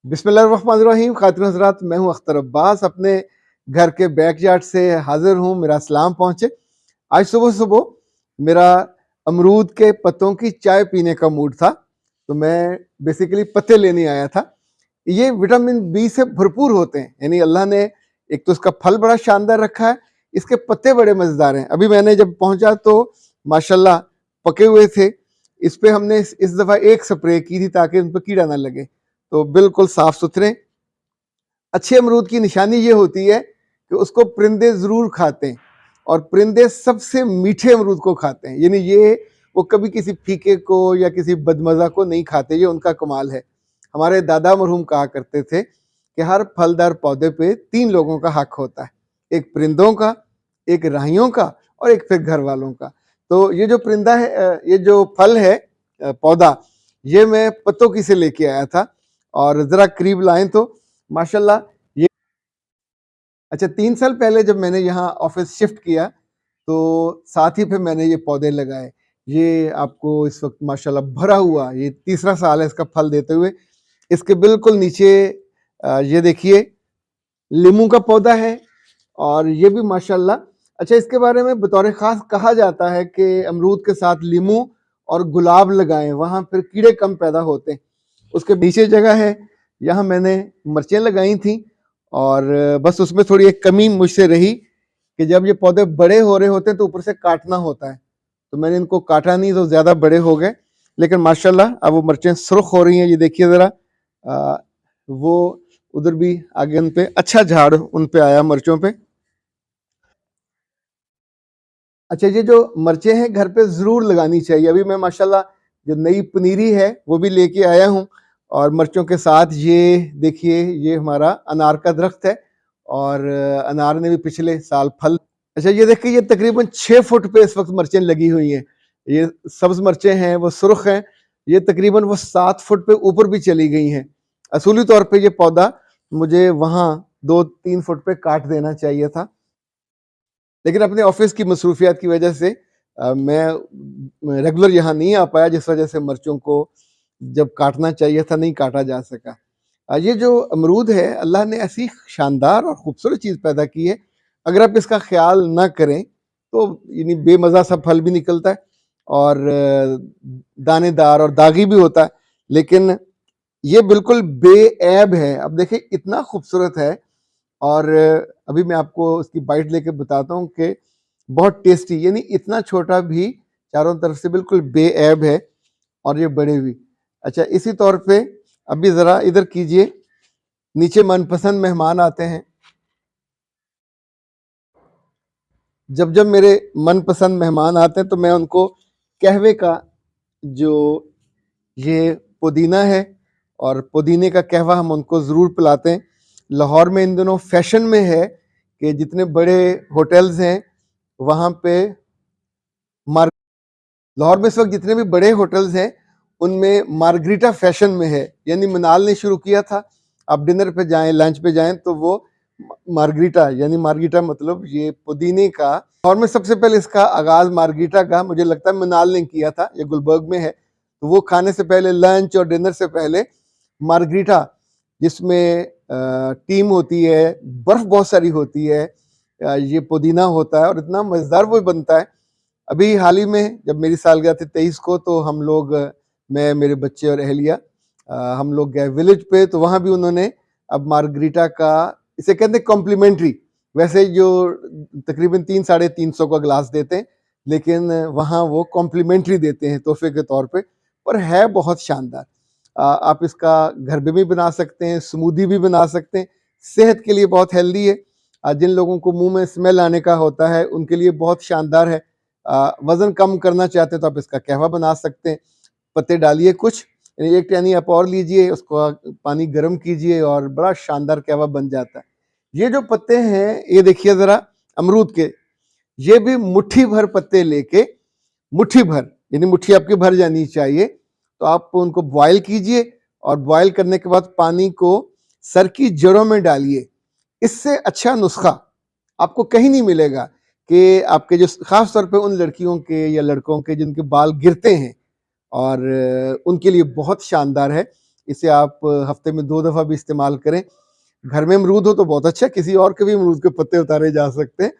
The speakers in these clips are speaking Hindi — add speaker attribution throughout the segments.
Speaker 1: बिस्मिल्लाहिर्रहमानिर्रहीम। खातिन हज़रात, मैं हूँ अख्तर अब्बास। अपने घर के बैकयार्ड से हाजिर हूँ। मेरा सलाम पहुँचे। आज सुबह सुबह मेरा अमरूद के पत्तों की चाय पीने का मूड था, तो मैं बेसिकली पत्ते लेने आया था। ये विटामिन बी से भरपूर होते हैं, यानी अल्लाह ने एक तो इसका फल बड़ा शानदार रखा है, इसके पत्ते बड़े मज़ेदार हैं। अभी मैंने जब पहुंचा तो माशाल्लाह पके हुए थे। इस पे हमने इस दफ़ा एक स्प्रे की थी ताकि उन पर कीड़ा ना लगे, तो बिल्कुल साफ सुथरे। अच्छे अमरूद की निशानी ये होती है कि उसको परिंदे ज़रूर खाते हैं, और परिंदे सबसे मीठे अमरूद को खाते हैं, यानी ये वो कभी किसी फीके को या किसी बदमज़ा को नहीं खाते। ये उनका कमाल है। हमारे दादा मरहूम कहा करते थे कि हर फलदार पौधे पे 3 लोगों का हक होता है, एक परिंदों का, एक राहियों का, और एक फिर घर वालों का। तो ये जो परिंदा है, ये जो फल है, पौधा, ये मैं पत्तों की से लेके आया था, और ज़रा करीब लाएं तो माशाल्लाह ये। अच्छा, 3 साल पहले जब मैंने यहाँ ऑफिस शिफ्ट किया, तो साथ ही फिर मैंने ये पौधे लगाए। ये आपको इस वक्त माशाल्लाह भरा हुआ, ये तीसरा साल है इसका फल देते हुए। इसके बिल्कुल नीचे ये देखिए लीमू का पौधा है, और ये भी माशाल्लाह। अच्छा, इसके बारे में बतौर ख़ास कहा जाता है कि अमरूद के साथ लीमू और गुलाब लगाएं, वहाँ फिर कीड़े कम पैदा होते हैं। उसके पीछे जगह है, यहाँ मैंने मिर्चें लगाई थी, और बस उसमें थोड़ी एक कमी मुझसे रही कि जब ये पौधे बड़े हो रहे होते हैं तो ऊपर से काटना होता है, तो मैंने इनको काटा नहीं, तो ज़्यादा बड़े हो गए। लेकिन माशाल्लाह अब वो मिर्चें सुर्ख हो रही हैं। ये देखिए ज़रा, वो उधर भी आगे उन पे अच्छा झाड़ उन पे आया मिर्चों पे। अच्छा, ये जो मिर्चें हैं घर पे ज़रूर लगानी चाहिए। अभी मैं माशाल्लाह जो नई पनीरी है वो भी लेके आया हूँ, और मिर्चों के साथ ये देखिए ये हमारा अनार का दरख्त है, और अनार ने भी पिछले साल फल। अच्छा, ये देखिए ये तकरीबन 6 फुट पे इस वक्त मिर्चें लगी हुई हैं। ये सब्ज मिर्चें हैं, वो सुर्ख हैं। ये तकरीबन वो 7 फुट पे ऊपर भी चली गई हैं। असूली तौर पे ये पौधा मुझे वहाँ 2-3 फुट पे काट देना चाहिए था, लेकिन अपने ऑफिस की मसरूफियात की वजह से मैं रेगुलर यहाँ नहीं आ पाया, जिस वजह से मिर्चों को जब काटना चाहिए था नहीं काटा जा सका। ये जो अमरूद है, अल्लाह ने ऐसी शानदार और खूबसूरत चीज़ पैदा की है, अगर आप इसका ख्याल ना करें तो यानी बेमज़ा सा फल भी निकलता है, और दानेदार और दागी भी होता है, लेकिन ये बिल्कुल बेऐब है। अब देखिए इतना खूबसूरत है, और अभी मैं आपको उसकी बाइट लेके बताता हूँ कि बहुत टेस्टी, यानी इतना छोटा भी चारों तरफ से बिल्कुल बेऐब है, और ये बड़े भी। अच्छा, इसी तौर पे अभी ज़रा इधर कीजिए, नीचे मनपसंद मेहमान आते हैं। जब जब मेरे मनपसंद मेहमान आते हैं तो मैं उनको कहवे का जो ये पुदीना है और पुदीने का कहवा हम उनको ज़रूर पिलाते हैं। लाहौर में इन दिनों फैशन में है कि जितने बड़े होटल्स हैं वहाँ पे मार लाहौर में इस वक्त जितने भी बड़े होटल्स हैं उनमें मार्गरीटा फैशन में है, यानी मनाल ने शुरू किया था। आप डिनर पे जाएं, लंच पे जाएं तो वो मार्गरीटा, यानी मार्गरीटा मतलब ये पुदीने का। लाहौर में सबसे पहले इसका आगाज मार्गरीटा का मुझे लगता है मनाल ने किया था, ये गुलबर्ग में है। तो वो खाने से पहले, लंच और डिनर से पहले मार्गरीटा, जिसमें टीम होती है, बर्फ बहुत सारी होती है, ये पुदीना होता है, और इतना मज़ेदार वो बनता है। अभी हाल ही में जब मेरी सालगिरह थी 23 को, तो हम लोग, मैं, मेरे बच्चे और अहलिया, हम लोग गए विलेज पे, तो वहाँ भी उन्होंने अब मार्गरीटा का, इसे कहते हैं कॉम्प्लीमेंट्री। वैसे जो तकरीबन 300-350 का ग्लास देते हैं, लेकिन वहाँ वो कॉम्प्लीमेंट्री देते हैं तोहफे के तौर पे, पर है बहुत शानदार। आप इसका घर पे भी बना सकते हैं, स्मूदी भी बना सकते हैं, सेहत के लिए बहुत हेल्दी है। जिन लोगों को मुंह में स्मेल आने का होता है उनके लिए बहुत शानदार है। वज़न कम करना चाहते हैं तो आप इसका कहवा बना सकते हैं। पत्ते डालिए कुछ, यानी 1 टहनी आप और लीजिए, उसको पानी गर्म कीजिए, और बड़ा शानदार कहवा बन जाता है। ये जो पत्ते हैं, ये देखिए ज़रा अमरूद के, ये भी मुट्ठी भर पत्ते लेके, मुट्ठी भर यानी मुट्ठी आपकी भर जानी चाहिए, तो आप उनको बॉयल कीजिए, और बॉयल करने के बाद पानी को सर की जड़ों में डालिए। इससे अच्छा नुस्खा आपको कहीं नहीं मिलेगा कि आपके जो, खास तौर पे उन लड़कियों के या लड़कों के जिनके बाल गिरते हैं, और उनके लिए बहुत शानदार है। इसे आप हफ्ते में 2 दफ़ा भी इस्तेमाल करें। घर में अमरूद हो तो बहुत अच्छा, किसी और के भी अमरूद के पत्ते उतारे जा सकते हैं।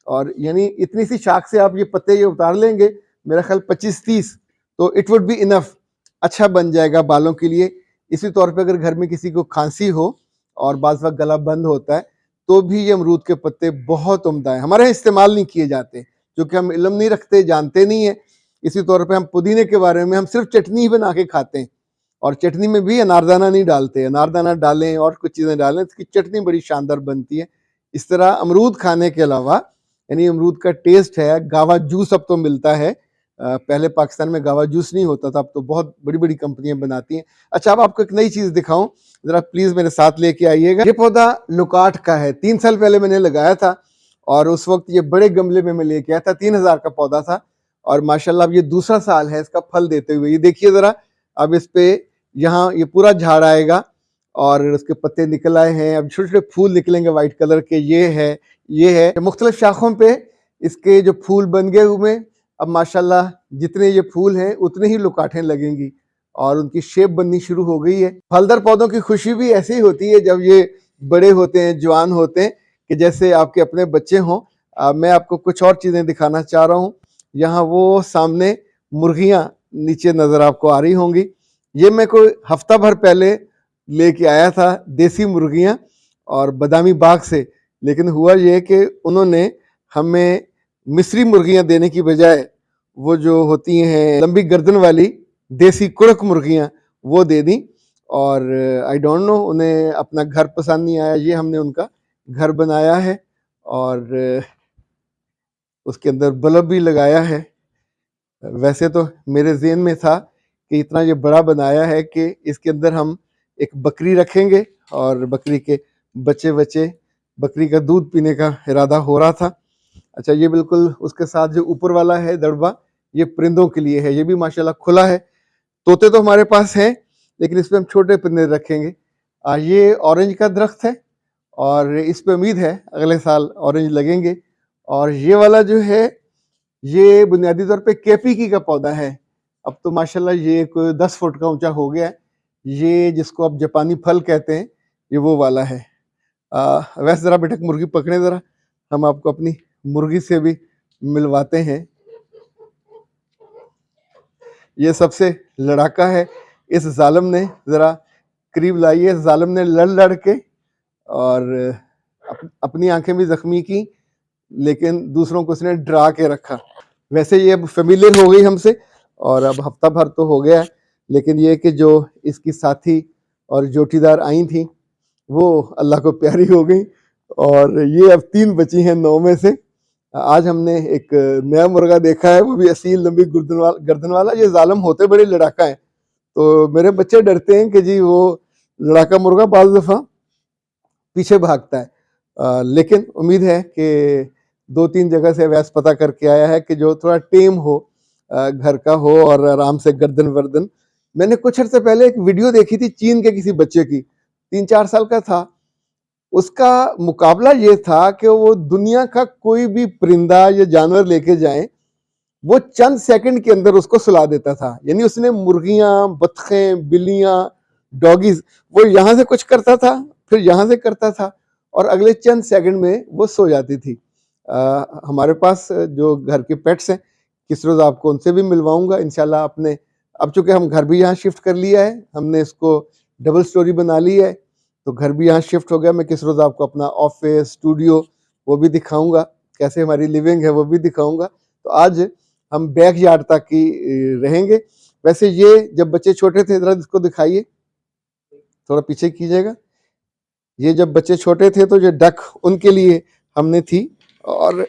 Speaker 1: और यानी इतनी सी शाख से आप ये पत्ते ये उतार लेंगे, मेरा ख्याल 25-30, तो इट वुड बी इनफ, अच्छा बन जाएगा बालों के लिए। इसी तौर पे अगर घर में किसी को खांसी हो और बाज़ वक़्त गला बंद होता है, तो भी ये अमरूद के पत्ते बहुत उम्दा है। हमारे यहाँ इस्तेमाल नहीं किए जाते क्योंकि हम इल्म नहीं रखते, जानते नहीं है। इसी तौर पे हम पुदीने के बारे में हम सिर्फ चटनी ही बना के खाते हैं, और चटनी में भी अनारदाना नहीं डालते। अनारदाना डालें और कुछ चीज़ें डालें तो इसकी चटनी बड़ी शानदार बनती है। इस तरह अमरूद खाने के अलावा, यानी अमरूद का टेस्ट है, गावा जूस अब तो मिलता है। पहले पाकिस्तान में गावा जूस नहीं होता था, अब तो बहुत बड़ी बड़ी कंपनियां बनाती हैं। अच्छा, अब आपको एक नई चीज़ दिखाऊं, ज़रा प्लीज़ मेरे साथ लेके आइएगा। ये पौधा लुकाट का है, 3 साल पहले मैंने लगाया था और उस वक्त ये बड़े गमले में मैं लेके आया था, 3000 का पौधा था। और माशाल्लाह अब ये दूसरा साल है इसका फल देते हुए। ये देखिए ज़रा, अब इस पे यहाँ ये पूरा झाड़ आएगा और उसके पत्ते निकल आए हैं, अब छोटे छोटे फूल निकलेंगे वाइट कलर के। ये है मुख्तलिफ शाखों पे इसके जो फूल बन गए हुए। अब माशाल्लाह जितने ये फूल हैं उतने ही लुकाटें लगेंगी और उनकी शेप बननी शुरू हो गई है। फलदार पौधों की खुशी भी ऐसी ही होती है जब ये बड़े होते हैं, जवान होते हैं, कि जैसे आपके अपने बच्चे हों। मैं आपको कुछ और चीज़ें दिखाना चाह रहा हूँ। यहाँ वो सामने मुर्गियाँ नीचे नज़र आपको आ रही होंगी। ये मैं कोई हफ्ता भर पहले लेके आया था देसी मुर्गियाँ और बादामी बाग से, लेकिन हुआ ये कि उन्होंने हमें मिस्री मुर्गियाँ देने की बजाय वो जो होती हैं लंबी गर्दन वाली देसी कुड़क मुर्गियाँ वो दे दी। और आई डोंट नो, उन्हें अपना घर पसंद नहीं आया। ये हमने उनका घर बनाया है और उसके अंदर बल्ब भी लगाया है। वैसे तो मेरे ज़हन में था कि इतना ये बड़ा बनाया है कि इसके अंदर हम एक बकरी रखेंगे और बकरी के बच्चे बकरी का दूध पीने का इरादा हो रहा था। अच्छा, ये बिल्कुल उसके साथ जो ऊपर वाला है दड़बा, ये परिंदों के लिए है। ये भी माशाल्लाह खुला है। तोते तो हमारे पास हैं, लेकिन इस पे हम छोटे परिंदे रखेंगे। ये ऑरेंज का दरख्त है और इस पे उम्मीद है अगले साल ऑरेंज लगेंगे। और ये वाला जो है ये बुनियादी तौर पे केपीकी का पौधा है। अब तो माशाल्लाह ये कोई 10 फुट का ऊंचा हो गया है। ये जिसको आप जापानी फल कहते हैं, ये वो वाला है। वैसे ज़रा बेटा मुर्गी पकड़े ज़रा, हम आपको अपनी मुर्गी से भी मिलवाते हैं। ये सबसे लड़ाका है। इस जालिम ने, ज़रा करीब लाइए, इस जालिम ने लड़ लड़ के और अपनी आंखें भी ज़ख्मी की, लेकिन दूसरों को उसने डरा के रखा। वैसे ये अब फेमिलियर हो गई हमसे और अब हफ्ता भर तो हो गया है, लेकिन ये कि जो इसकी साथी और जोटीदार आई थी वो अल्लाह को प्यारी हो गई और ये अब 3 बची हैं 9 में से। आज हमने एक नया मुर्गा देखा है, वो भी असील लंबी गर्दन वाला। ये जालिम होते बड़े लड़ाका है, तो मेरे बच्चे डरते हैं कि जी वो लड़ाका मुर्गा बाज़ दफ़ा पीछे भागता है। लेकिन उम्मीद है कि 2-3 जगह से अवैस पता करके आया है कि जो थोड़ा टेम हो, घर का हो और आराम से गर्दन वर्दन। मैंने कुछ अर्से पहले एक वीडियो देखी थी चीन के किसी बच्चे की, 3-4 साल का था। उसका मुकाबला ये था कि वो दुनिया का कोई भी परिंदा या जानवर लेके जाए, वो चंद सेकंड के अंदर उसको सुला देता था। यानी उसने मुर्गियां, बत्खें, बिल्लियां, डॉगीज, वो यहाँ से कुछ करता था, फिर यहाँ से करता था और अगले चंद सेकंड में वो सो जाती थी। हमारे पास जो घर के पेट्स हैं, किस रोज़ आपको उनसे भी मिलवाऊंगा इंशाल्लाह। अपने अब चूंकि हम घर भी यहाँ शिफ्ट कर लिया है, हमने इसको डबल स्टोरी बना ली है, तो घर भी यहाँ शिफ्ट हो गया। मैं किस रोज़ आपको अपना ऑफिस, स्टूडियो वो भी दिखाऊंगा, कैसे हमारी लिविंग है वो भी दिखाऊंगा। तो आज हम बैक यार्ड तक ही रहेंगे। वैसे ये जब बच्चे छोटे थे, जरा इसको दिखाइए, थोड़ा पीछे कीजिएगा। ये जब बच्चे छोटे थे तो ये डक उनके लिए हमने थी और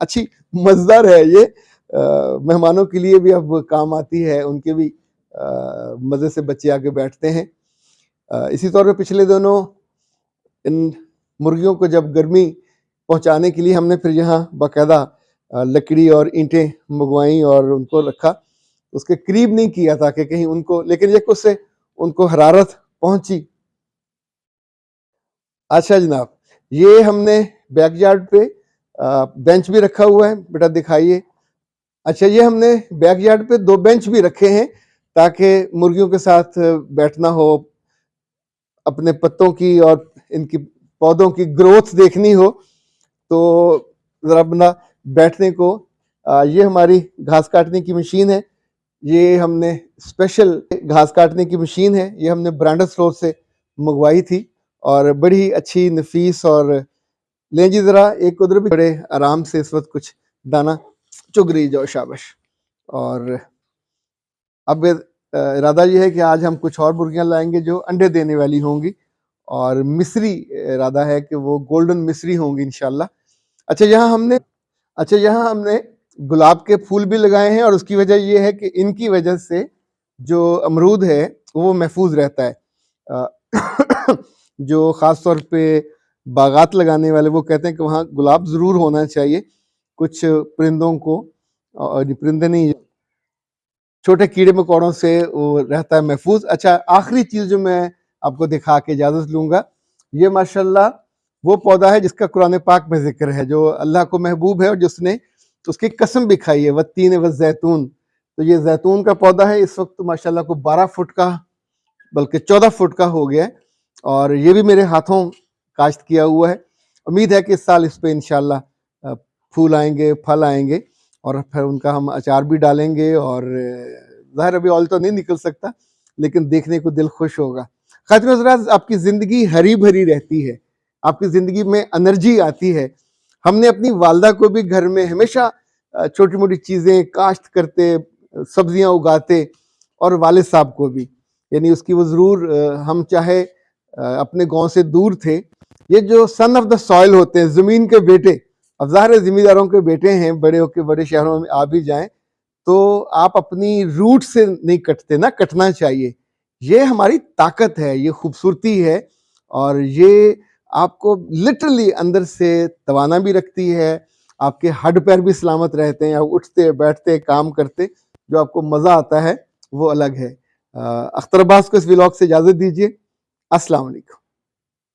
Speaker 1: अच्छी मज़ेदार है ये। मेहमानों के लिए भी अब काम आती है, उनके भी मज़े से बच्चे आके बैठते हैं। इसी तौर पे पिछले दिनों इन मुर्गियों को जब गर्मी पहुंचाने के लिए हमने फिर यहाँ बाकायदा लकड़ी और ईंटें मंगवाई और उनको रखा। उसके करीब नहीं किया था कि कहीं उनको, लेकिन ये उससे उनको हरारत पहुंची। अच्छा जनाब, ये हमने बैकयार्ड पे बेंच भी रखा हुआ है, बेटा दिखाइए। अच्छा, ये हमने बैकयार्ड पे 2 बेंच भी रखे हैं ताकि मुर्गियों के साथ बैठना हो, अपने पत्तों की और इनकी पौधों की ग्रोथ देखनी हो, तो ज़रा बंदा बैठने को ये हमारी घास काटने की मशीन है। ये हमने स्पेशल घास काटने की मशीन है, ये हमने ब्रांडेड स्टोर से मंगवाई थी और बड़ी अच्छी नफीस। और लें जी ज़रा एक उधर भी बड़े आराम से इस वक्त कुछ दाना चुग रही जाओ, शाबाश। और अब इरादा ये है कि आज हम कुछ और मुर्गियां लाएंगे जो अंडे देने वाली होंगी, और मिस्री इरादा है कि वो गोल्डन मिस्री होंगी इंशाल्लाह। यहाँ हमने गुलाब के फूल भी लगाए हैं, और उसकी वजह ये है कि इनकी वजह से जो अमरूद है वो महफूज रहता है। जो ख़ास तौर पे बागात लगाने वाले वो कहते हैं कि वहाँ गुलाब ज़रूर होना चाहिए, कुछ परिंदों को, और परिंदे नहीं, छोटे कीड़े मकोड़ों से वो रहता है महफूज। अच्छा, आखिरी चीज़ जो मैं आपको दिखा के इजाज़त लूँगा, ये माशाल्लाह वो पौधा है जिसका कुरान पाक में जिक्र है, जो अल्लाह को महबूब है और जिसने उसकी कसम भी खाई है, वत्तीन व जैतून। तो ये जैतून का पौधा है, इस वक्त माशाल्लाह को 12 फुट का, बल्कि 14 फुट का हो गया है, और ये भी मेरे हाथों काश्त किया हुआ है। उम्मीद है कि इस साल इस पे इंशाल्लाह फूल आएंगे, फल आएंगे, और फिर उनका हम अचार भी डालेंगे। और ज़ाहिर अभी ऑयल तो नहीं निकल सकता, लेकिन देखने को दिल खुश होगा। खातिन हज़रात, आपकी ज़िंदगी हरी भरी रहती है, आपकी ज़िंदगी में एनर्जी आती है। हमने अपनी वालदा को भी घर में हमेशा छोटी मोटी चीज़ें काश्त करते, सब्जियां उगाते, और वालिद साहब को भी, यानी उसकी वो ज़रूर, हम चाहे अपने गांव से दूर थे, ये जो सन ऑफ द सॉइल होते हैं, ज़मीन के बेटे, अब ज़ाहिर ज़िम्मेदारों के बेटे हैं, बड़े होकर बड़े शहरों में आ भी जाएं, तो आप अपनी रूट से नहीं कटते ना, कटना चाहिए। ये हमारी ताकत है, ये खूबसूरती है, और ये आपको लिटरली अंदर से तवाना भी रखती है। आपके हड्ड पैर भी सलामत रहते हैं, आप उठते बैठते काम करते, जो आपको मज़ा आता है वो अलग है। अख्तर अब्बास को इस व्लॉग से इजाज़त दीजिए। अस्सलाम वालेकुम।